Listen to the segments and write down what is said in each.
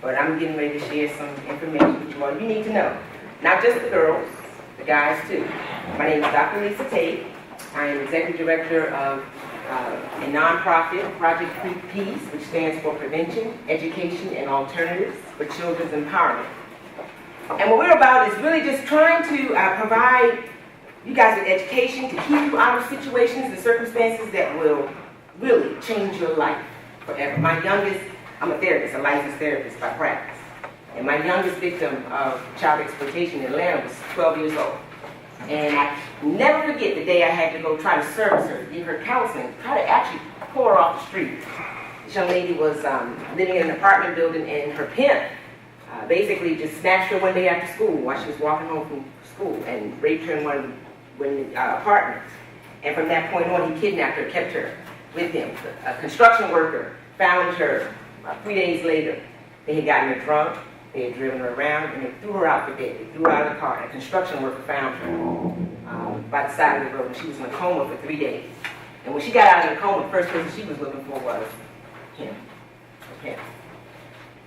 but I'm getting ready to share some information with you all you need to know. Not just the girls, the guys too. My name is Dr. Tait. I am Executive Director of a nonprofit, Project Peace, which stands for Prevention, Education, and Alternatives for Children's Empowerment. And what we're about is really just trying to provide you guys with education to keep you out of situations and circumstances that will really change your life forever. My youngest, I'm a therapist, a licensed therapist by practice. And my youngest victim of child exploitation in Atlanta was 12 years old. And I never forget the day I had to go try to service her, give her counseling, try to actually pull her off the street. This young lady was living in an apartment building, and her pimp basically just snatched her one day after school while she was walking home from school and raped her in one of the apartments. And from that point on, he kidnapped her, kept her with him. A construction worker found her 3 days later. They had gotten her drunk, they had driven her around, and they threw her out for dead. They threw her out of the car, and a construction worker found her by the side of the road, and she was in a coma for 3 days. And when she got out of the coma, the first person she was looking for was him, her pimp.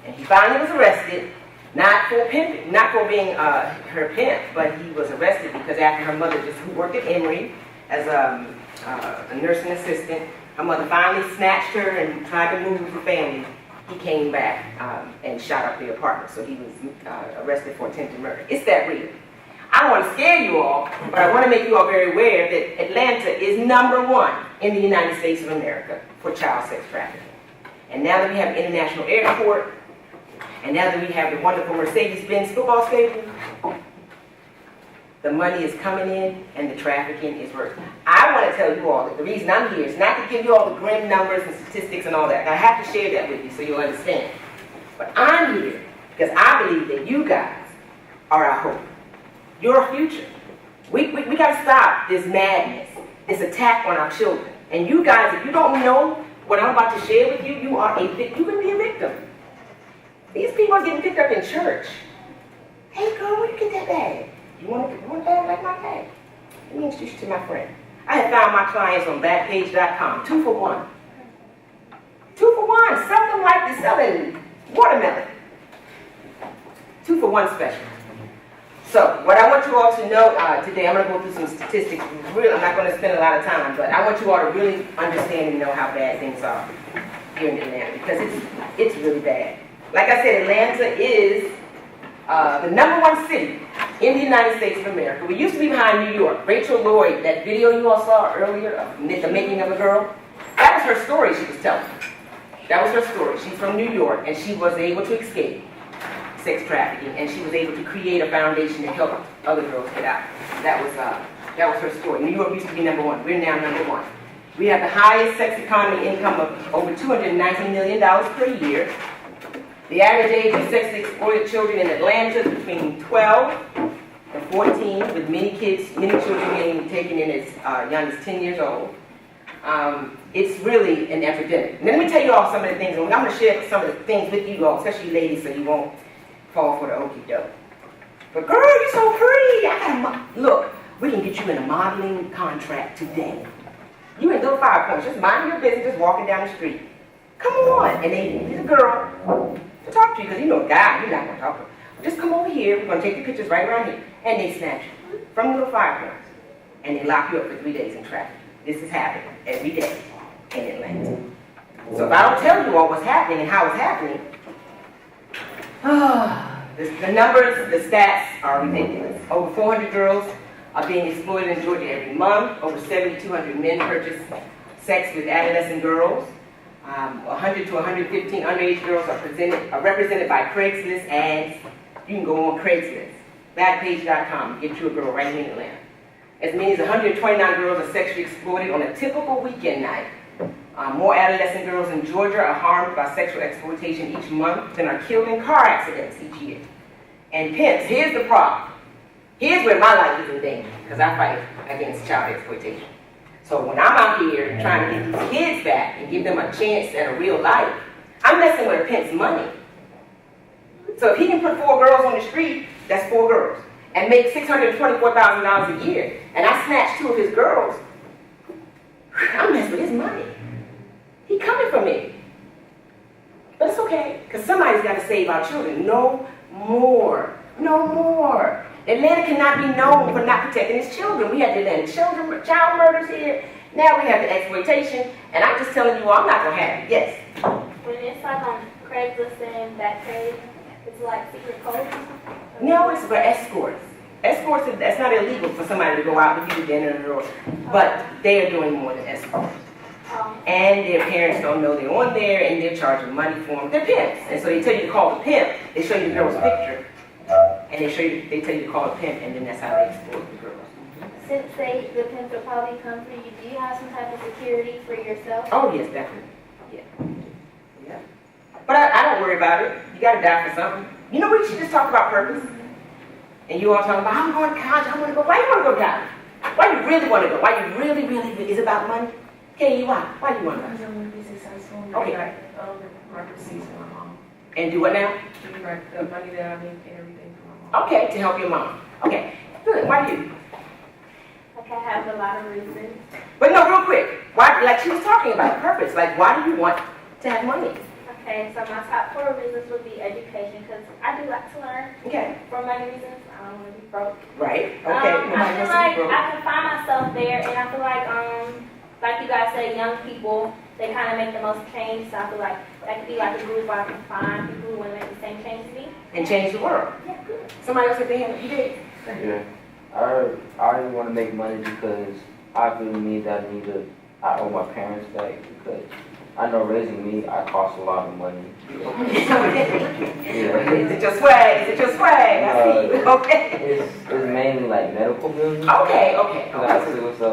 And he finally was arrested, not for pimping, not for being her pimp, but he was arrested because after her mother, who worked at Emory as a nursing assistant, her mother finally snatched her and tried to move the family. He came back and shot up the apartment, so he was arrested for attempted murder. It's that real. I don't want to scare you all, but I want to make you all very aware that Atlanta is #1 in the United States of America for child sex trafficking. And now that we have an international airport, and now that we have the wonderful Mercedes-Benz football stadium, the money is coming in and the trafficking is working. I want to tell you all that the reason I'm here is not to give you all the grim numbers and statistics and all that. I have to share that with you so you'll understand. But I'm here because I believe that you guys are our hope. Your future. We got to stop this madness, this attack on our children. And you guys, if you don't know what I'm about to share with you, you are a victim. You can be a victim. These people are getting picked up in church. Hey girl, where you get that bag? You want a bag like my bag? Let me introduce you to my friend. I have found my clients on Backpage.com, 2 for 1. 2 for 1, sell them like they're selling watermelon. 2 for 1 special. So, what I want you all to know today, I'm going to go through some statistics. Really, I'm not going to spend a lot of time, but I want you all to really understand and know how bad things are here in Atlanta, because it's really bad. Like I said, Atlanta is the #1 city in the United States of America. We used to be behind New York. Rachel Lloyd, that video you all saw earlier of The Making of a Girl, that was her story she was telling. That was her story. She's from New York, and she was able to escape sex trafficking, and she was able to create a foundation to help other girls get out. That was her story. New York used to be #1. We're now #1. We have the highest sex economy income of over $290 million per year. The average age of sexually exploited children in Atlanta is between 12 and 14, with many children being taken in as young as 10 years old. It's really an epidemic. And let me tell you all some of the things, and I'm going to share some of the things with you all, especially ladies, so you won't fall for the okie doke. But girl, you're so pretty. Look, we can get you in a modeling contract today. You in little 5 points, just minding your business, just walking down the street. Come on, and there's a girl to talk to you, because you know a guy, you're not going to talk to him. Just come over here, we're going to take the pictures right around here, and they snatch you from little 5 points, and they lock you up for 3 days in traffic. This is happening every day in Atlanta. So if I don't tell you all what's happening and how it's happening, the numbers, the stats are ridiculous. Over 400 girls are being exploited in Georgia every month. Over 7,200 men purchase sex with adolescent girls. 100 to 115 underage girls are represented by Craigslist ads. You can go on Craigslist, Backpage.com, get you a girl right here in Atlanta. As many as 129 girls are sexually exploited on a typical weekend night. More adolescent girls in Georgia are harmed by sexual exploitation each month than are killed in car accidents each year. And pimps, here's the problem. Here's where my life is in danger, because I fight against child exploitation. So when I'm out here trying to get these kids back and give them a chance at a real life, I'm messing with a pimp's money. So if he can put 4 girls on the street, that's 4 girls, and make $624,000 a year, and I snatch 2 of his girls, I'm messing with his money. He coming for me. But it's okay, because somebody's got to save our children. No more. No more. Atlanta cannot be known for not protecting its children. We had the Atlanta child murders here. Now we have the exploitation. And I'm just telling you all, I'm not going to have it. Yes? When it's like on Craigslist and Backpage, it's like secret codes? No, it's for escorts. Escorts, that's not illegal for somebody to go out with you to dinner, but they are doing more than escorts. And their parents don't know they're on there, and they're charging money for them. They're pimps, and so they tell you to call the pimp. They show you the girl's picture, and they tell you to call the pimp, and then that's how they exploit the girls. Since the pimps will probably come for you, do you have some type of security for yourself? Oh yes, definitely. Yeah. But I don't worry about it. You got to die for something. You know, we should just talk about purpose. And you all talking about, I'm going to college, I want to go. Why you want to go to college? Why you really want to go? Why you really, is it about money? Okay, why? Why do you want to go? Because I want to be successful. Okay. My receipts for my mom. And do what now? The money that I make and everything for my mom. Okay, to help your mom. Okay, good. Why do you? Like I have a lot of reasons. But no, real quick. Why? Like she was talking about purpose. Like, why do you want to have money? Okay, so my top 4 reasons would be education, because I do like to learn. Okay. For money reasons, I don't want to be broke. Right. Okay. I feel like I can find myself there, and I feel like you guys say, young people, they kind of make the most change. So I feel like that could be like a group where I can find people who want to make the same change as me. And change the world. Yeah, good. Somebody else at the hand, you did. Yeah. I want to make money because I feel I owe my parents back because I know raising me, I cost a lot of money. Yeah. Is it your swag? Is it your swag? I see you. Okay. It's mainly like medical bills. Okay. Because I still so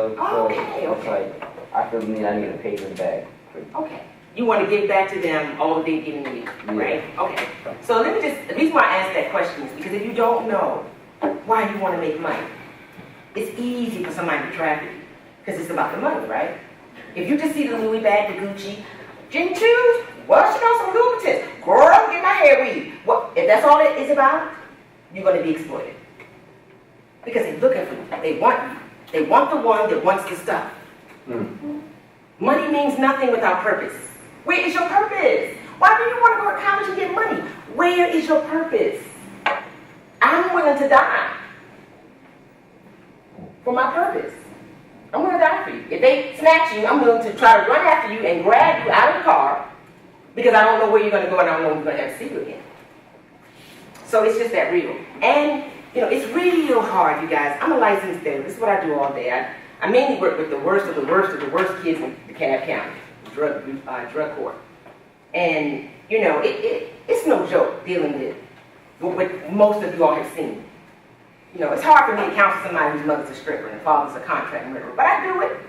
Okay. it's like I feel I need to pay them back. Okay. You want to give back to them all that they've given you, right? Okay. So let me the reason why I asked that question is because if you don't know why you want to make money, it's easy for somebody to trap you because it's about the money, right? If you just see the Louis bag, the Gucci, gym shoes, well, she knows some Louboutins. Girl, get my hair weaved. Well, if that's all it is about, you're going to be exploited. Because they're looking for you. They want you. They want the one that wants the stuff. Mm-hmm. Money means nothing without purpose. Where is your purpose? Why do you want to go to college and get money? Where is your purpose? I'm willing to die for my purpose. I'm going to die for you. If they snatch you, I'm willing to try to run after you and grab you out of the car because I don't know where you're going to go and I don't know when we're going to ever see you again. So it's just that real. And, it's real hard, you guys. I'm a licensed therapist. This is what I do all day. I mainly work with the worst of the worst kids in DeKalb County, drug court. And, it's no joke dealing with what most of you all have seen. It's hard for me to counsel somebody whose mother's a stripper and father's a contract murderer, but I do it.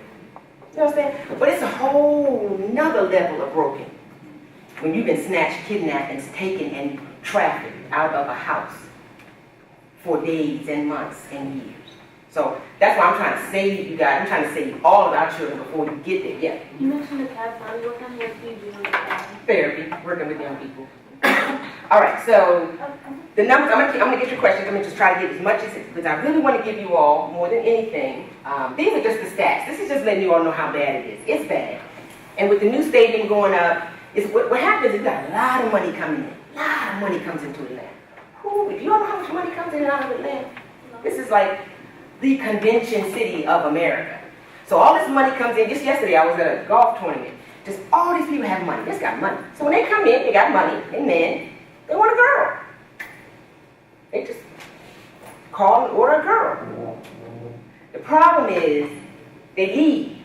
You know what I'm saying? But it's a whole nother level of broken. When you've been snatched, kidnapped, and taken and trafficked out of a house for days and months and years. So that's why I'm trying to save you guys. I'm trying to save all of our children before you get there. Yeah. You mentioned the CAB County. What kind of work do you do with that? Therapy, working with young people. All right, so the numbers, I'm going to get your questions. I'm going to just try to get as much as it, because I really want to give you all, more than anything, these are just the stats. This is just letting you all know how bad it is. It's bad. And with the new stadium going up, what happens is you got a lot of money coming in. A lot of money comes into Atlanta. If you don't know how much money comes in and out of Atlanta, this is like the convention city of America. So all this money comes in. Just yesterday, I was at a golf tournament. Just all these people have money. Just got money. So when they come in, they got money. And men, they want a girl. They just call and order a girl. The problem is they leave.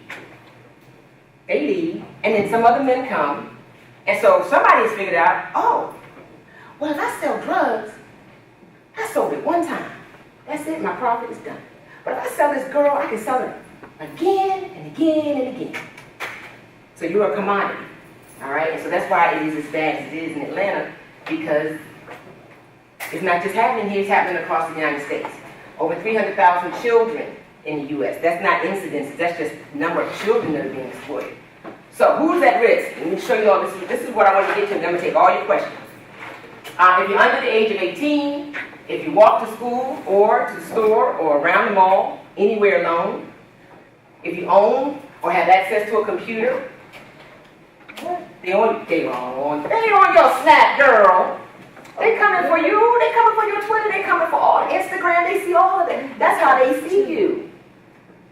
They leave, and then some other men come. And so somebody has figured out, well, if I sell drugs, I sold it one time. That's it, my profit is done. But if I sell this girl, I can sell her again and again and again. So you're a commodity, all right? And so that's why it is as bad as it is in Atlanta, because it's not just happening here, it's happening across the United States. Over 300,000 children in the U.S. That's not incidences, that's just the number of children that are being exploited. So who's at risk? Let me show you all this. This is what I want to get to, and I'm going to take all your questions. If you're under the age of 18, if you walk to school or to the store or around the mall, anywhere alone, if you own or have access to a computer, the They on your Snap, girl. They coming for you. They coming for your Twitter. They coming for all Instagram. They see all of that. That's how they see you.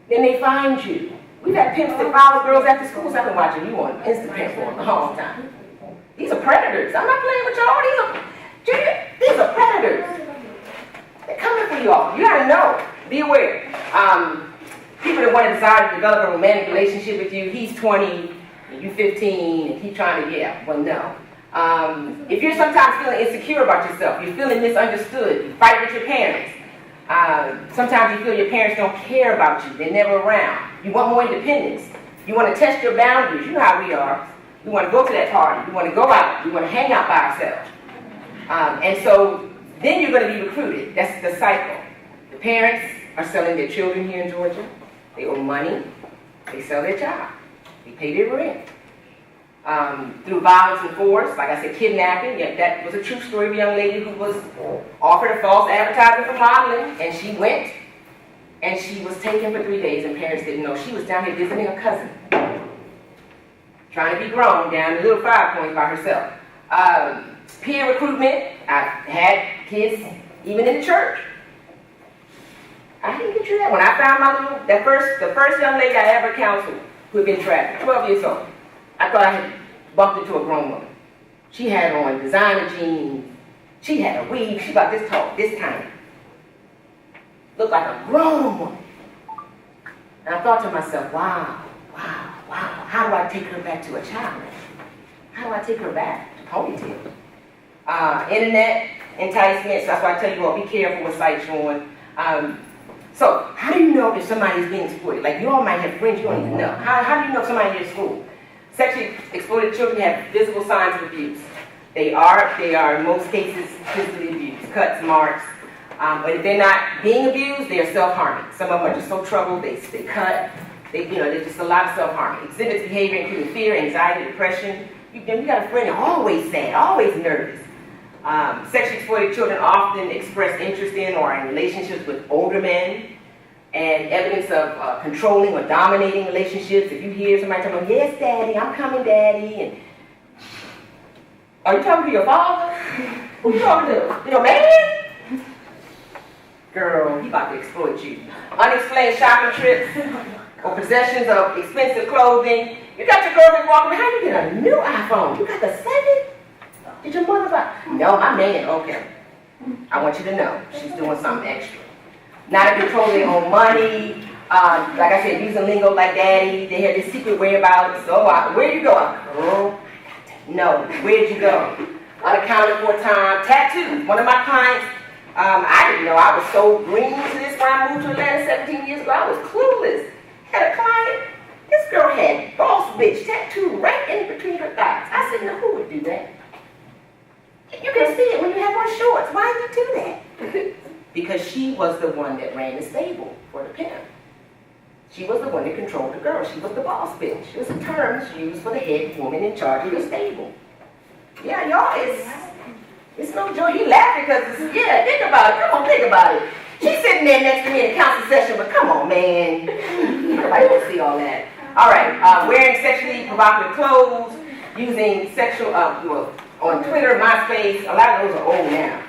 Then they find you. We've had pimps that follow girls after school. So I've been watching you on Instagram for a long time. These are predators. I'm not playing with y'all. These are predators. They're coming for y'all. You gotta know. Be aware. People that want to desire to develop a romantic relationship with you, he's 20, and you 15, and he's trying to, well, no. If you're sometimes feeling insecure about yourself, you're feeling misunderstood, you fight with your parents, sometimes you feel your parents don't care about you, they're never around, you want more independence, you want to test your boundaries, you know how we are. We want to go to that party, we want to go out, we want to hang out by ourselves. And so then you're going to be recruited. That's the cycle. The parents are selling their children here in Georgia. They owe money. They sell their child. They pay their rent. Through violence and force, like I said, kidnapping. Yeah, that was a true story of a young lady who was offered a false advertisement for modeling, and she went, and she was taken for 3 days, and parents didn't know. She was down here visiting a cousin, trying to be grown down in Little Five Points by herself. Peer recruitment. I've had kids even in the church. I didn't get you that. When I found the first young lady I ever counseled who had been trafficked, 12 years old, I thought I had bumped into a grown woman. She had on designer jeans. She had a weave. She about this tall, this tiny. Looked like a grown woman. And I thought to myself, wow. How do I take her back to a child? How do I take her back to ponytail? Internet enticements. That's why I tell you all, be careful what sites you're on. So, how do you know if somebody is being exploited? Like, you all might have friends you don't even know. How do you know if somebody in your school? Sexually exploited children have visible signs of abuse. They are in most cases physically abused, cuts, marks. But if they're not being abused, they are self-harming. Some of them are just so troubled, they cut. There's just a lot of self-harming. Exhibits behavior including fear, anxiety, depression. You got a friend always sad, always nervous. Sexually exploited children often express interest in or are in relationships with older men, and evidence of controlling or dominating relationships. If you hear somebody talking, yes, daddy, I'm coming, daddy, and are you talking to your father? Who you talking to? Your man? Girl, he about to exploit you. Unexplained shopping trips or possessions of expensive clothing. You got your girlfriend walking, how you get a new iPhone? You got the 7? Did your mother buy? No, my man. Okay. I want you to know she's doing something extra. Not in control of their own money. Like I said, using lingo like daddy. They have this secret whereabouts. So where you go? Girl, no. Where'd you go? Unaccounted for time. Tattoos. One of my clients, I didn't know I was so green to this when I moved to Atlanta 17 years ago. I was clueless. Had a client. This girl had boss bitch tattooed right in between her thighs. I said, no, who would do that? You can see it when you have on shorts. Why did you do that? Because she was the one that ran the stable for the pimp. She was the one that controlled the girl. She was the boss bitch. It was a term used for the head woman in charge of the stable. Yeah, y'all, it's no joke. He laughing because, think about it. Come on, think about it. She's sitting there next to me in a counseling session, but come on, man. Nobody will see all that. All right, wearing sexually provocative clothes, using sexual, on Twitter, MySpace, a lot of those are old now.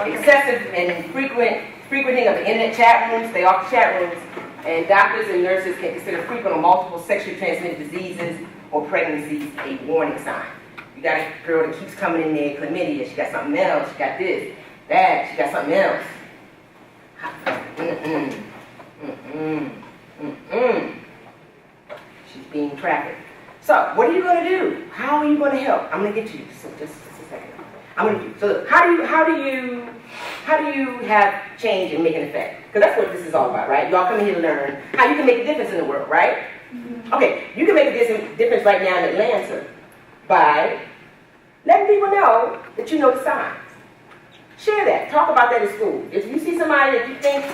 Excessive and frequenting of the internet chat rooms, stay off the chat rooms, and doctors and nurses can consider frequent or multiple sexually transmitted diseases or pregnancies a warning sign. You got a girl that keeps coming in there, chlamydia, she got something else, she got this, that, she got something else. She's being trafficked. So, what are you going to do? How are you going to help? I'm going to get to you. So just a second. I'm going to do. So, how do you have change and make an effect? Because that's what this is all about, right? Y'all come here to learn how you can make a difference in the world, right? Mm-hmm. Okay, you can make a difference right now in Atlanta by letting people know that you know the signs. Share that. Talk about that in school. If you see somebody that you think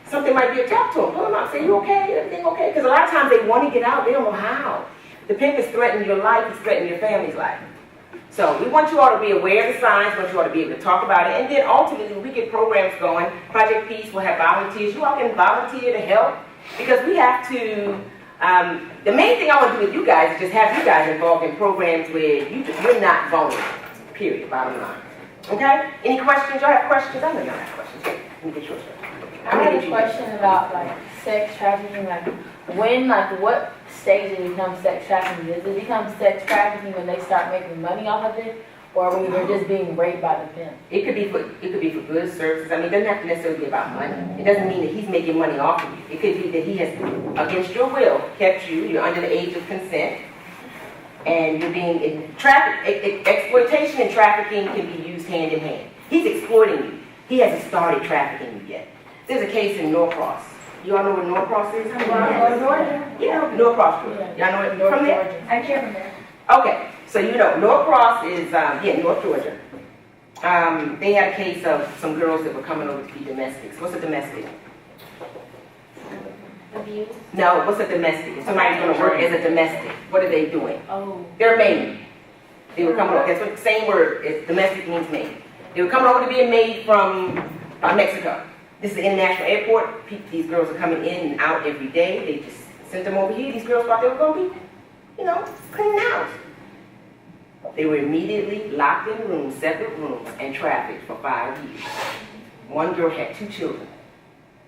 something might be a talk to them, pull them out. Say, you okay? Everything okay? Because a lot of times they want to get out. They don't know how. The pimp is threatening your life, it's threatening your family's life. So we want you all to be aware of the signs, we want you all to be able to talk about it, and then ultimately we get programs going. Project Peace will have volunteers. You all can volunteer to help because we have to The main thing I want to do with you guys is just have you guys involved in programs where you're not vulnerable, period, bottom line. Okay? Any questions? Y'all have questions? I know y'all have questions. Let me get yours first. I have a question about like sex trafficking. Like when, like what stage it becomes sex trafficking? Does it become sex trafficking when they start making money off of it, or when they're just being raped by the pimp? It could be for good services. I mean, it doesn't have to necessarily be about money. It doesn't mean that he's making money off of you. It could be that he has, against your will, kept you. You're under the age of consent, and you're being exploitation and trafficking can be used hand in hand. He's exploiting you. He hasn't started trafficking you yet. There's a case in Norcross. You all know where Norcross is? Georgia? Yeah, Norcross, Georgia. Y'all know it from there? I came from there. Okay, so you know, Norcross is, North Georgia. They had a case of some girls that were coming over to be domestics. What's a domestic? Abuse. No, what's a domestic? If somebody's gonna work as a domestic, what are they doing? Oh. They're maid. They were coming over, that's what the same word is, domestic means maid. They were coming over to be a maid from Mexico. This is an international airport. These girls are coming in and out every day. They just sent them over here. These girls thought they were gonna be, cleaning the house. They were immediately locked in rooms, separate rooms, and trafficked for 5 years. One girl had 2 children.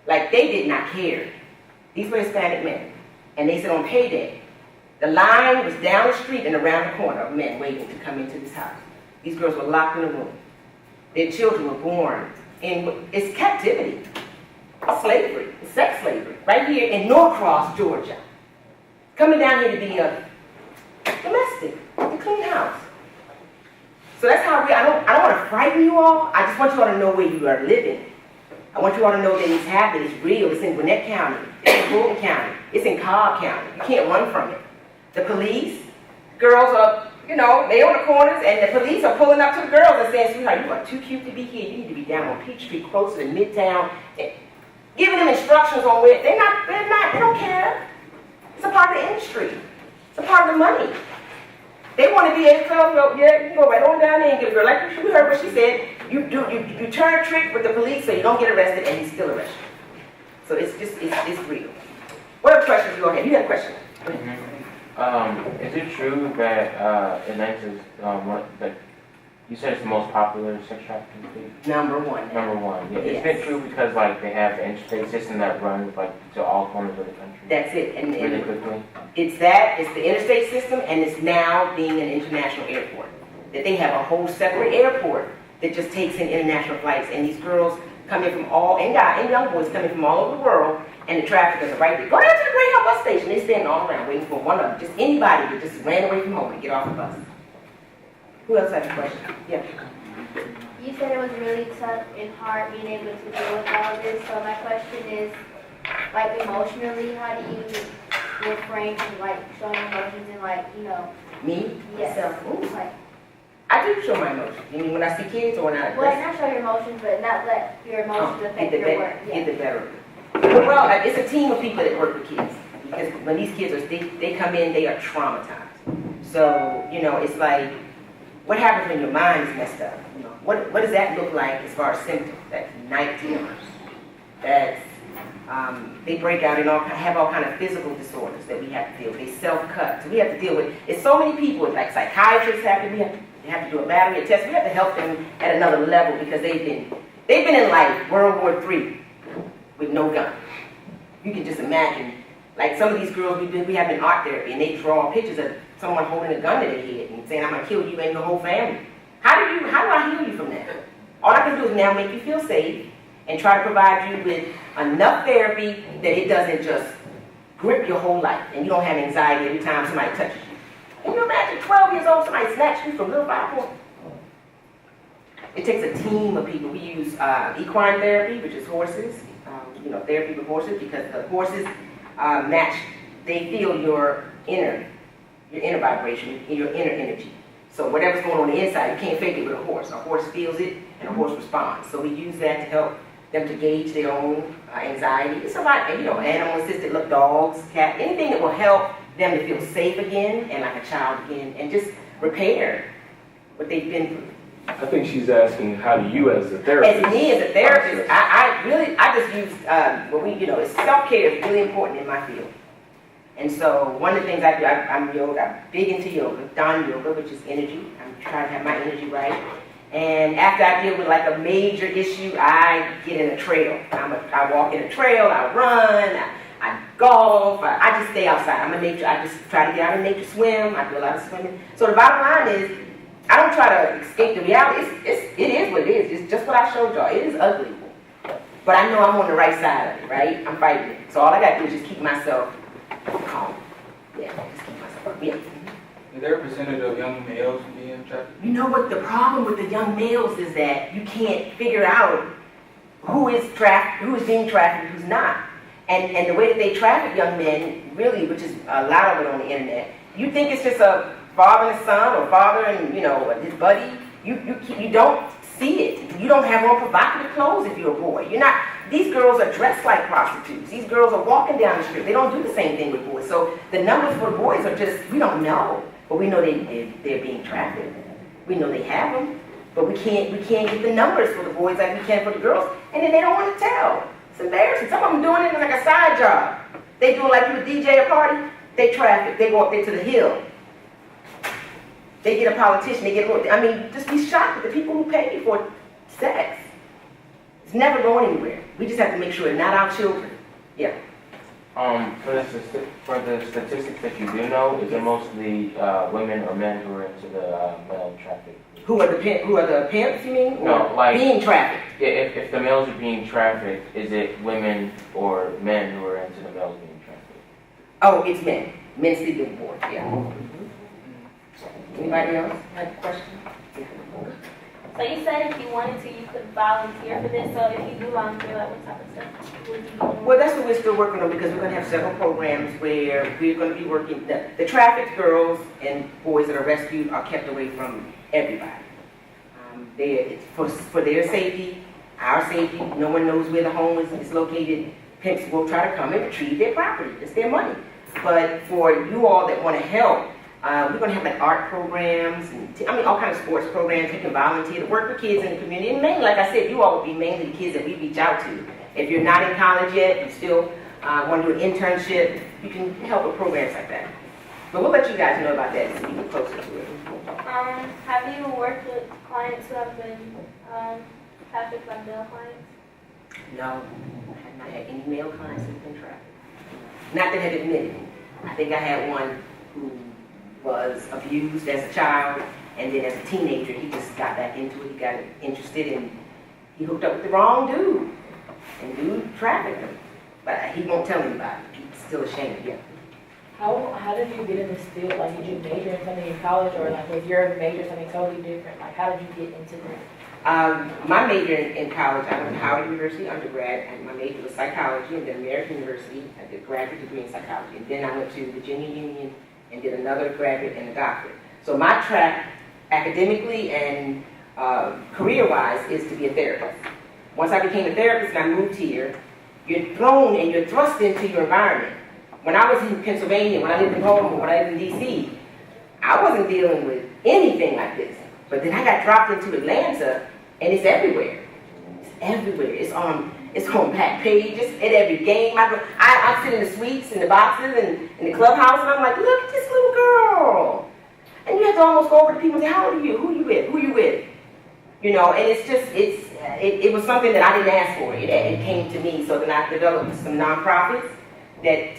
Like, they did not care. These were Hispanic men. And they said on payday, the line was down the street and around the corner of men waiting to come into this house. These girls were locked in a room. Their children were born in, it's captivity. It's slavery. It's sex slavery. Right here in Norcross, Georgia. Coming down here to be a domestic, to clean house. So that's how I don't want to frighten you all. I just want you all to know where you are living. I want you all to know that it's happening. It's real. It's in Gwinnett County. It's in Fulton County. It's in Cobb County. You can't run from it. The police, girls are, they on the corners, and the police are pulling up to the girls and saying, sweetheart, you are too cute to be here. You need to be down on Peachtree, closer to Midtown. And giving them instructions on where, they don't care. It's a part of the industry. It's a part of the money. They want to be able to tell them, yeah, you can go right on down there and get a girl. Like we heard what she said, you turn a trick with the police so you don't get arrested, and you still arrest you. So it's real. What other questions do you all have? You had a question. Is it true that Atlanta is like you said it's the most popular sex trafficking state? Number one. Number one. Yeah. Yes. Is it true because like they have the interstate system that runs like to all corners of the country? That's it. And really quickly. It's the interstate system, and it's now being an international airport. That they have a whole separate airport that just takes in international flights, and these girls coming from and young boys coming from all over the world, and the traffickers are right there. Go down to the Greyhound bus station. They stand all around waiting for one of them, just anybody that just ran away from home and get off the bus. Who else has a question? Yeah. You said it was really tough and hard being able to deal with all this. So my question is, like emotionally, how do you refrain from like showing emotions and Me? Yes. Myself? Like, I do show my emotions. You mean when I see kids or when I... well, not show your emotions, but not let your emotions affect your work. Get the better of it. Well, it's a team of people that work with kids. Because when these kids they come in, they are traumatized. So, it's like, what happens when your mind is messed up? What does that look like as far as symptoms? That's night terrors. That's, they break out and have all kind of physical disorders that we have to deal with. They self-cut. So we have to deal with, it's so many people, like psychiatrists they have to do a battery of tests. We have to help them at another level because they've been in like World War III with no gun. You can just imagine, like some of these girls we have in art therapy, and they draw pictures of someone holding a gun to their head and saying, I'm gonna kill you and your whole family. How do I heal you from that? All I can do is now make you feel safe and try to provide you with enough therapy that it doesn't just grip your whole life and you don't have anxiety every time somebody touches you. Can you imagine 12 years old, somebody snatched you from little 5 points? It takes a team of people. We use equine therapy, which is horses, therapy with horses, because the horses they feel your inner vibration, your inner energy. So whatever's going on the inside, you can't fake it with a horse. A horse feels it, and a horse responds. So we use that to help them to gauge their own anxiety. It's a lot, animal-assisted dogs, cat, anything that will help them to feel safe again and like a child again, and just repair what they've been through. I think she's asking, how do you as a therapist? As me, as a therapist, I just use, it's self-care is really important in my field. And so one of the things I do, I'm yoga, I'm big into yoga, Dawn yoga, which is energy. I'm trying to have my energy right. And after I deal with like a major issue, I get in a trail. I walk in a trail, I run, I golf, I just stay outside. I'm a nature, I just try to get out in nature, swim, I do a lot of swimming. So the bottom line is, I don't try to escape the reality. It is what it is. It's just what I showed y'all. It is ugly. But I know I'm on the right side of it, right? I'm fighting it. So all I gotta do is just keep myself calm. Yeah, just keep myself calm. Yeah. Is there a percentage of young males being trafficked? You know what the problem with the young males is that you can't figure out who is being trafficked and who's not. And the way that they traffic young men, really, which is a lot of it on the internet, you think it's just a father and a son, or father and, you know, his buddy. You don't see it. You don't have on provocative clothes if you're a boy. You're not. These girls are dressed like prostitutes. These girls are walking down the street. They don't do the same thing with boys. So the numbers for boys are just, we don't know. But we know they're being trafficked. We know they have them. But we can't get the numbers for the boys like we can for the girls. And then they don't want to tell. It's embarrassing. Some of them doing it like a side job. They do it like you a DJ a party. They traffic. They go up there to the hill. They get a politician. They get just be shocked at the people who pay for sex. It's never going anywhere. We just have to make sure it's not our children. Yeah. For the statistics that you do know, is it mostly women or men who are into the male traffic? Who are the pimps, you mean? No, or like being trafficked. Yeah, if the males are being trafficked, is it women or men who are into the males being trafficked? Oh, it's men. Men sleep with boys, yeah. Anybody else have a question? So you said if you wanted to, you could volunteer for this. So if you do volunteer, like what type of stuff would you be doing? Well, that's what we're still working on, because we're going to have several programs where we're going to be working. The trafficked girls and boys that are rescued are kept away from everybody. It's for their safety, our safety. No one knows where the home is located. Pimps will try to come and retrieve their property. It's their money. But for you all that want to help, we're going to have like art programs, and all kinds of sports programs. You can volunteer to work with kids in the community. And mainly, like I said, you all will be mainly the kids that we reach out to. If you're not in college yet, you still want to do an internship, you can help with programs like that. But we'll let you guys know about that so we get closer to it. Have you worked with clients who have been trafficked, like male clients? No, I have not had any male clients who've been trafficked. Not that have admitted it. I think I had one who was abused as a child, and then as a teenager, he just got back into it. He got interested, and he hooked up with the wrong dude, and dude trafficked him. But he won't tell anybody. He's still ashamed, yeah. How did you get in this field? Like, did you major in something in college, or like if you're a major something totally different? Like, how did you get into this? My major in college, I went to Howard University undergrad, and my major was psychology, and then American University. I did a graduate degree in psychology, and then I went to Virginia Union and did another graduate and a doctorate. So my track, academically and career-wise, is to be a therapist. Once I became a therapist and I moved here, you're thrown and you're thrust into your environment. When I was in Pennsylvania, when I lived in Baltimore, when I lived in D.C., I wasn't dealing with anything like this. But then I got dropped into Atlanta, and it's everywhere. It's everywhere. It's on back pages, at every game. I sit in the suites, in the boxes, and in the clubhouse, and I'm like, look at this little girl. And you have to almost go over to people and say, how old are you? Who you with? Who you with? You know, and it's just, it was something that I didn't ask for. It came to me. So then I developed some nonprofits that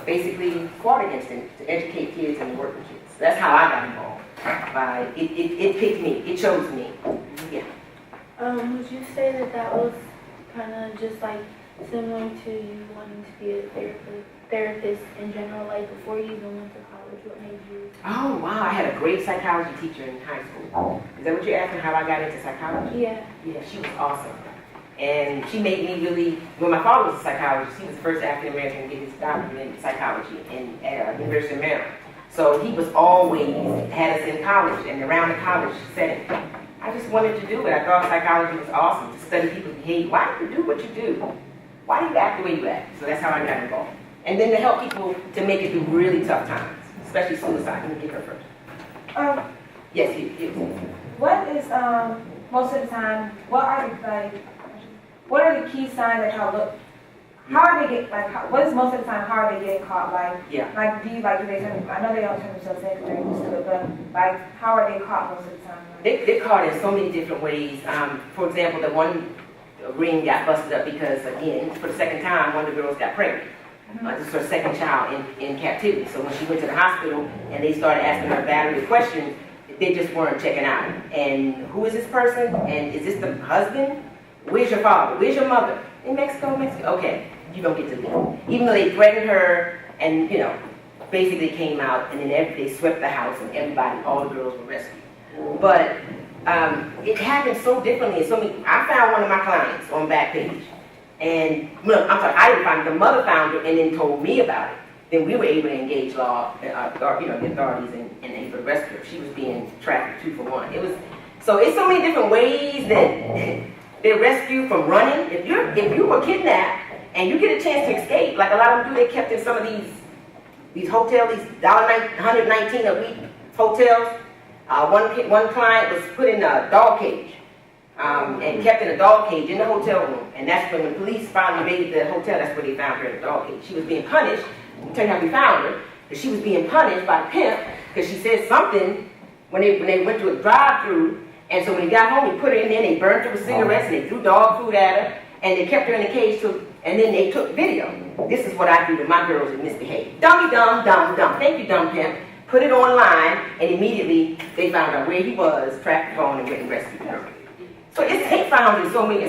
basically fought against it to educate kids and work with kids. That's how I got involved. It picked me. It chose me. Yeah. Would you say that was kind of just like similar to you wanting to be a therapist in general, like before you even went to college? What made you? Oh, wow. I had a great psychology teacher in high school. Is that what you're asking, how I got into psychology? Yeah. Yeah, she was awesome. And she made me really, well, my father was a psychologist. He was the first African-American to get his doctorate in psychology at University of Maryland. So he was always, had us in college and around the college setting. I just wanted to do it. I thought psychology was awesome, to study people's behavior. Why do you do what you do? Why do you act the way you act? So that's how I got involved. And then to help people to make it through really tough times, especially suicide. Let me get her first. Yes, you. What is most of the time? What are the key signs that y'all look? How are they get, like, what is most of the time, how are they getting caught? Like, Yeah. like, do they turn, I know they don't turn themselves in because they're used to it, but like, how are they caught most of the time? They're caught in so many different ways. For example, the one ring got busted up because, again, for the second time, one of the girls got pregnant. This is her second child in captivity. So when she went to the hospital and they started asking her a battery of questions, they just weren't checking out. And who is this person? And is this the husband? Where's your father? Where's your mother? In Mexico, Mexico. Okay, you don't get to leave. Even though they threatened her and, you know, basically came out and then they swept the house and everybody, all the girls were rescued. But it happened so differently. So I found one of my clients on Backpage. And, well, I'm sorry, I didn't find it. The mother found it and then told me about it. Then we were able to engage law, the authorities and able to rescue her. She was being trafficked 2 for 1. So it's so many different ways that they rescue from running. If you were kidnapped and you get a chance to escape, like a lot of them do, they kept in some of these hotels, these $119 a week hotels. One client was put in a dog cage and kept in a dog cage in the hotel room. And that's when the police finally raided the hotel. That's where they found her in the dog cage. She was being punished. It turned out we found her because she was being punished by the pimp because she said something when they went to a drive-through. And so when he got home, he put her in there, and they burned her with cigarettes, and they threw dog food at her, and they kept her in the cage, and then they took video. This is what I do to my girls that misbehave. Dummy dumb, dumb, dumb. Thank you, dumb pimp. Put it online, and immediately they found out where he was, tracked the phone, and went and rescued her. So they found in so many,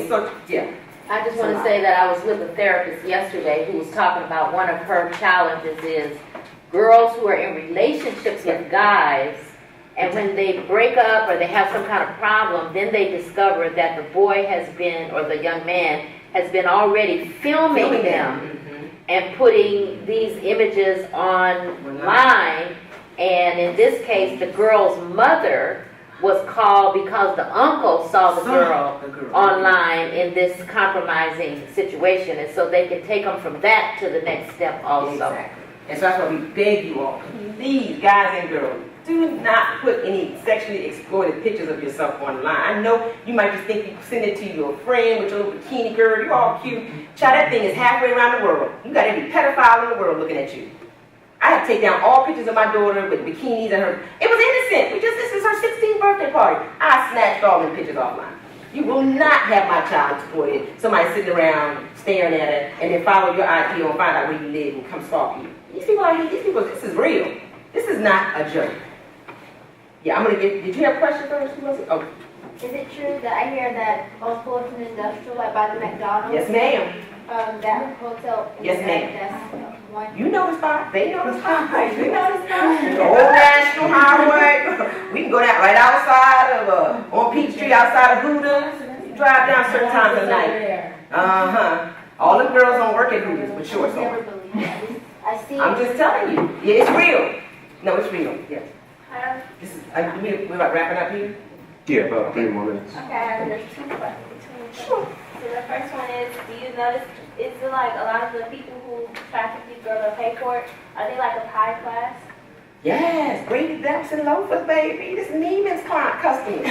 yeah. I just want to say that I was with a therapist yesterday who was talking about one of her challenges is girls who are in relationships with guys, and when they break up or they have some kind of problem, then they discover that the boy has been, or the young man, has been already filming them and putting these images online. And in this case, the girl's mother was called because the uncle saw the girl online in this compromising situation. And so they can take them from that to the next step also. Exactly. And so that's why we beg you all, please, guys and girls, do not put any sexually exploited pictures of yourself online. I know you might just think you send it to your friend with your little bikini girl, you're all cute. Child, that thing is halfway around the world. You got every pedophile in the world looking at you. I had to take down all pictures of my daughter with bikinis and her. It was innocent. This is her 16th birthday party. I snatched all them pictures offline. You will not have my child exploited. Somebody sitting around staring at it and then follow your IP and find out where you live and come stalk you. These people, this is real. This is not a joke. Yeah, I'm gonna get, did you have a question first? Who was it? Oh. Is it true that I hear that on Fulton Industrial, like by the McDonald's? Yes, ma'am. That hotel. Yes, ma'am. That's one. You know the spot. They know the spot. You know the spot. The Old National Highway. We can go down right outside of, on Peachtree, outside of Hooters. You drive down certain times of night. All the girls don't work at Hooters, but sure, so. Never believe it. I see. I'm just telling you. Yeah, it's real. No, it's real. Yes. This is, we're about wrapping up here? Yeah, about 3 more minutes. Okay, there's 2 questions. So the first one is, do you notice, is it like a lot of the people who traffic these girls or pay for it, are they like of high class? Yes, Brady Dumps and loafers, baby. This is Neiman's client customers.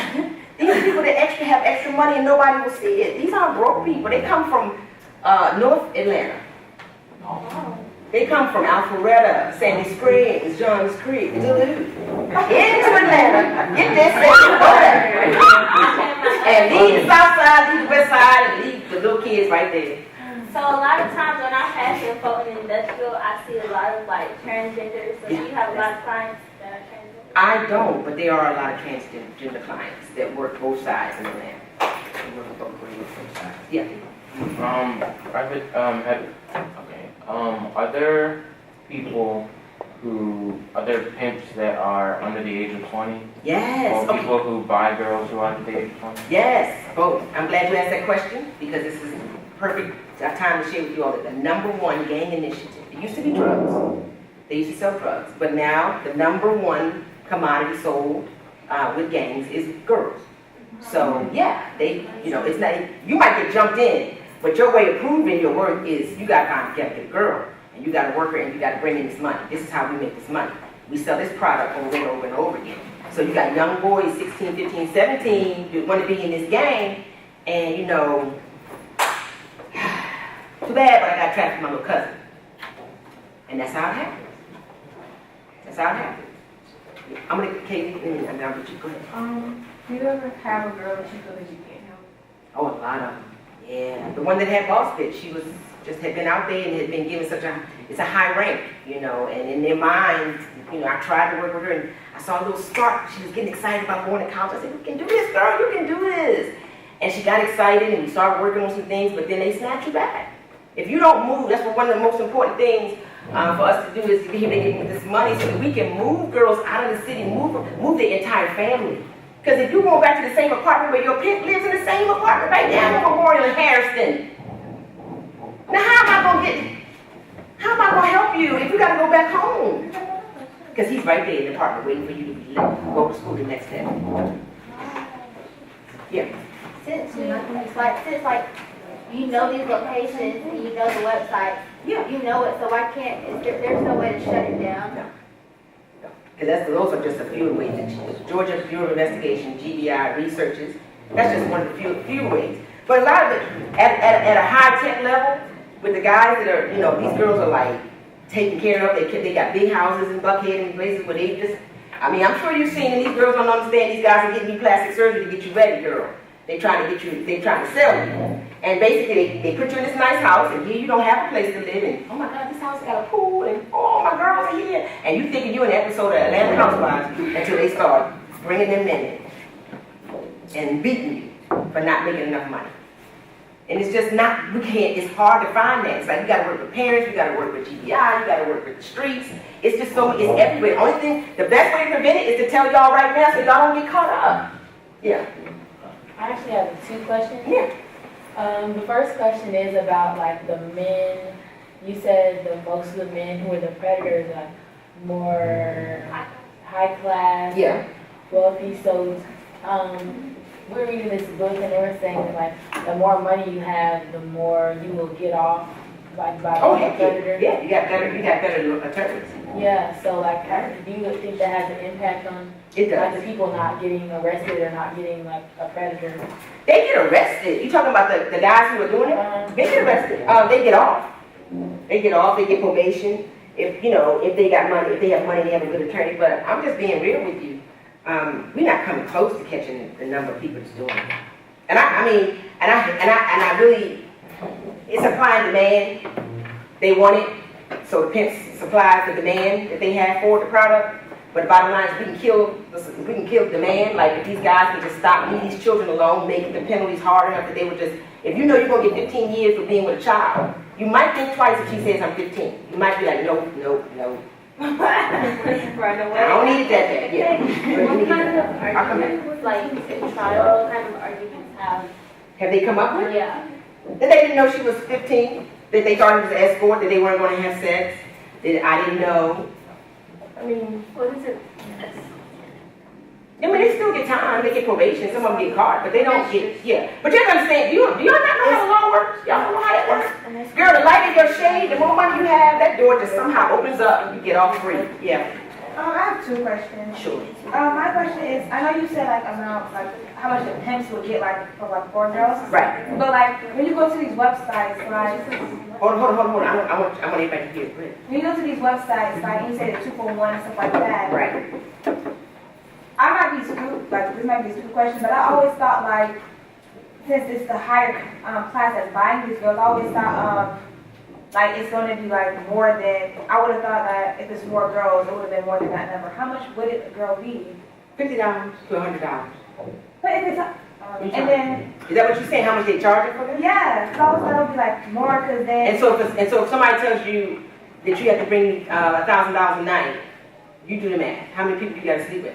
These are people that have extra money and nobody will see it. These aren't broke people. They come from North Atlanta. Oh. They come from Alpharetta, Sandy Springs, Johns Creek, Duluth, into Atlanta. Get this thing going. And leave the south side, leave the west side, and leave the little kids right there. So a lot of times when I pass in Fulton Industrial, I see a lot of like transgenders. So do you have a lot of clients that are transgender? I don't, but there are a lot of transgender clients that work both sides in Atlanta. They work both sides. Yeah. Are there people are there pimps that are under the age of 20? Yes. Or people who buy girls who are under the age of 20? Yes, both. I'm glad you asked that question because this is perfect time to share with you all that the #1 gang initiative, it used to be drugs. They used to sell drugs, but now the #1 commodity sold with gangs is girls. So yeah, it's not, you might get jumped in, but your way of proving your worth is you got to get a girl, and you got to work her, and you got to bring in this money. This is how we make this money. We sell this product over and over and over again. So you got young boys, 16, 15, 17, who want to be in this gang, and too bad, but I got trapped with my little cousin. And that's how it happens. That's how it happens. I'm gonna, Katie, and now but you go ahead. Do you ever have a girl that you feel that you can't help? Oh, a lot of them. Yeah. The one that had boss fit, she was, just had been out there and had been given it's a high rank, you know, and in their minds, you know, I tried to work with her and I saw a little spark. She was getting excited about going to college. I said, you can do this, girl, you can do this. And she got excited and we started working on some things, but then they snatch you back. If you don't move, that's one of the most important things for us to do is to be able to get this money so that we can move girls out of the city, move the entire family. Because if you go back to the same apartment where your kid lives in the same apartment right now in Memorial in Harrison, now how am I going to help you if you got to go back home? Because he's right there in the apartment waiting for you to go to school the next day. Yeah. Since you know these locations and you know the website, Yeah. you know it, so why can't, there's no way to shut it down? Because those are just a few ways. Georgia Bureau of Investigation, GBI, researches, that's just one of the few ways. But a lot of it, at a high-tech level, with the guys that are, you know, these girls are like taken care of. They got big houses in Buckhead and places where they just, I mean, I'm sure you've seen, and these girls don't understand, these guys are getting you plastic surgery to get you ready, girl. They trying to sell you. And basically, they put you in this nice house, and you don't have a place to live, and oh my God, this house got a pool, and oh, my girls are here. And you thinking you're in an episode of Atlanta Housewives until they start bringing them in and beating you for not making enough money. And it's just not, it's hard to find that. It's like you gotta work with parents, you gotta work with GBI, you gotta work with the streets. It's just it's everywhere. Only thing, the best way to prevent it is to tell y'all right now so y'all don't get caught up. Yeah. I actually have 2 questions. Yeah. The first question is about like the men. You said that most of the men who are the predators are more high class, Yeah. wealthy. So we're reading this book and they were saying that like the more money you have, the more you will get off like by being a predator. Yeah, you got better attorneys. Yeah, so like do you think that has an impact on It does. like the people not getting arrested or not getting like a predator? They get arrested. You talking about the guys who are doing it? They get arrested. They get off. They get off. They get probation. If they got money, if they have money, they have a good attorney. But I'm just being real with you. We're not coming close to catching the number of people that's doing it. And I really, it's supply and demand. They want it, so the pimp supplies the demand that they have for the product. But the bottom line is we can kill demand. Like if these guys can just stop, leave these children alone, make the penalties hard enough that they would just, if you know you're going to get 15 years for being with a child, you might think twice if she says I'm 15. You might be like, no. I don't need that bad. Yeah. What kind of arguments, like trial kind of arguments Have they come up with? Yeah. That they didn't know she was 15, that they thought it was an escort, that they weren't going to have sex, that I didn't know. I mean, What is it? they still get time, they get probation, some of them get caught, but they don't get, yeah. But you have to understand, do y'all not know how the law works? Y'all know how that works? Girl, the lighter your shade, the more money you have, that door just somehow opens up and you get off free. Yeah. I have 2 questions. Sure. My question is, I know you said like amount, like how much the pimps would get like for like 4 girls. Right. But like when you go to these websites, like Hold on. I want everybody to hear it. Go ahead. when you go to these websites, like you say the 2 for 1 and stuff like that. Right. I might be stupid, like this might be a stupid question, but I always thought like since it's the higher class that's buying these girls, I always thought like it's going to be like more than, I would have thought that if it's 4 girls, it would have been more than that number. How much would it a girl be? $50 to $100. But if it's and then Is that what you're saying? How much they charge for them? yeah, so I always thought it would be like more because then. And so if somebody tells you that you have to bring $1,000 a night, you do the math. How many people you got to sleep with?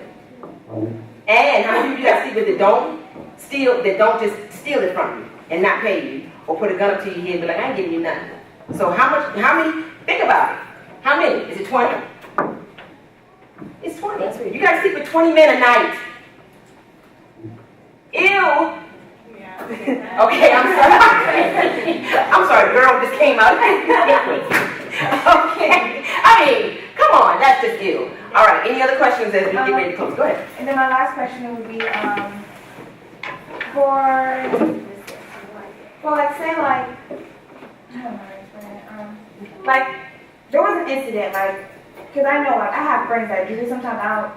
And how many people you got to sleep with that don't just steal it from you and not pay you or put a gun up to your head and be like, I ain't giving you nothing. So how many, think about it. How many? Is it 20? It's 20. You got to sleep with 20 men a night. Ew. Okay, I'm sorry. I'm sorry, girl just came out. Okay. I mean, come on, that's just ew. All right, any other questions as we get ready to close? Go ahead. And then my last question would be for like say like Like, there was an incident, like, because I know, like, I have friends that do this. Sometimes I don't,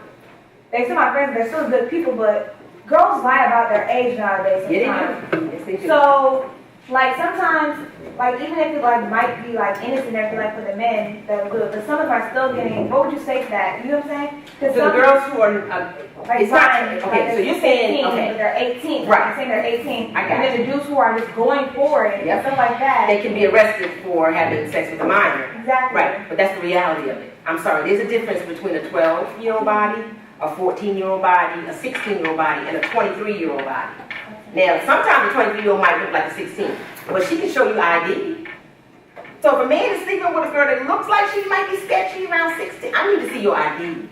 they still my friends, they're still good people, but girls lie about their age nowadays sometimes. Yeah, they do. Yes, they do. So, like, sometimes, like, even if it, like, might be, like, innocent, everything, like, for the men that are good, but some of them are still getting, what would you say to that? You know what I'm saying? So the girls who are, like, it's not, fine, okay, like, so you're saying, 18, okay, but they're 18. Right. I'm saying they're 18. I got and then the dudes who are just going for it, Yep. and stuff like that. they can be arrested for having sex with a minor. Exactly. Right, but that's the reality of it. I'm sorry, there's a difference between a 12-year-old body, a 14-year-old body, a 16-year-old body, and a 23-year-old body. Now, sometimes a 23-year-old might look like a 16, but she can show you ID. So if a man is sleeping with a girl that looks like she might be sketchy around 16, I need to see your ID.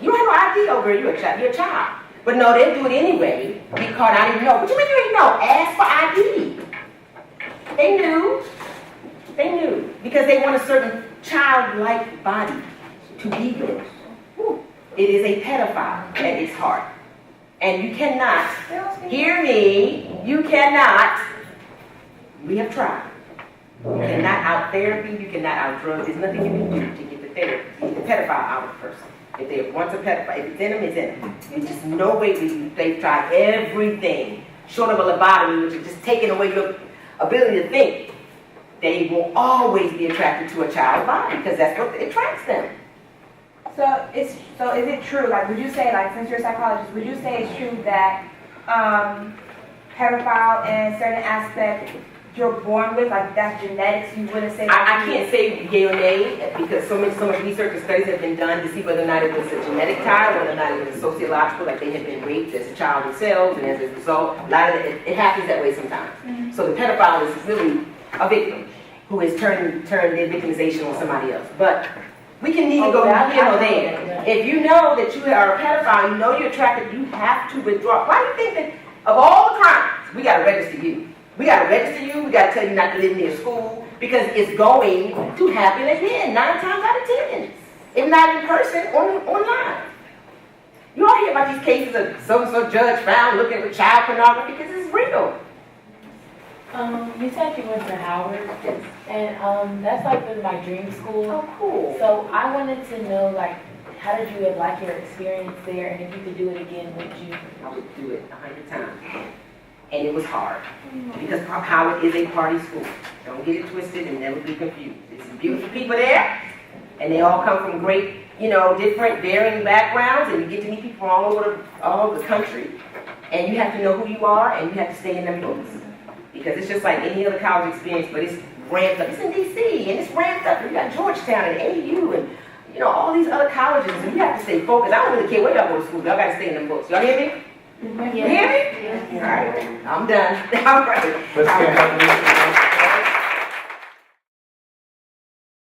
You don't have no ID, oh girl, you're a child. But no, they'll do it anyway, because I didn't know. What you mean you didn't know? Ask for ID. They knew. They knew. Because they want a certain childlike body to be yours. It is a pedophile at its heart. And you cannot, hear me, you cannot, we have tried. You cannot out therapy, you cannot out drug. There's nothing you can do to get the therapy, get the pedophile out of a person. If they want a pedophile, if it's in them, it's in them. There's just no way they've tried everything, short of a lobotomy, which is just taking away your ability to think. They will always be attracted to a child's body because that's what attracts them. So is it true, like, would you say, like, since you're a psychologist, would you say it's true that pedophile in certain aspects you're born with, like, that's genetics, you wouldn't say that? I can't say yea or nay because so much research and studies have been done to see whether or not it was a genetic tie, whether or not it was sociological, like they had been raped as a child themselves, and as a result, a lot of it happens that way sometimes. Mm-hmm. So the pedophile is really a victim who has turned their victimization on somebody else. But we can neither go here nor there. If you know that you are a pedophile, you know you're attracted, you have to withdraw. Why do you think that of all the crimes, we got to register you? We got to register you, we got to tell you not to live near school, because it's going to happen again, 9 times out of 10. If not in person, online. You all hear about these cases of so-and-so judge found looking at child pornography, because it's real. You said you went to Howard, and that's like been my dream school. Oh, cool. So I wanted to know, like, how did you like your experience there, and if you could do it again, would you? I would do it 100 times. And it was hard, because Howard is a party school. Don't get it twisted and never be confused. There's some beautiful people there, and they all come from great, different, varying backgrounds, and you get to meet people from all over the country. And you have to know who you are, and you have to stay in them books. Because it's just like any other college experience, but it's ramped up. It's in D.C., and it's ramped up. And you got Georgetown and AU, and all these other colleges, and you have to stay focused. I don't really care where y'all go to school, y'all got to stay in them books. Y'all hear me? You hear me? Yeah. All right, I'm done. All right. Let's get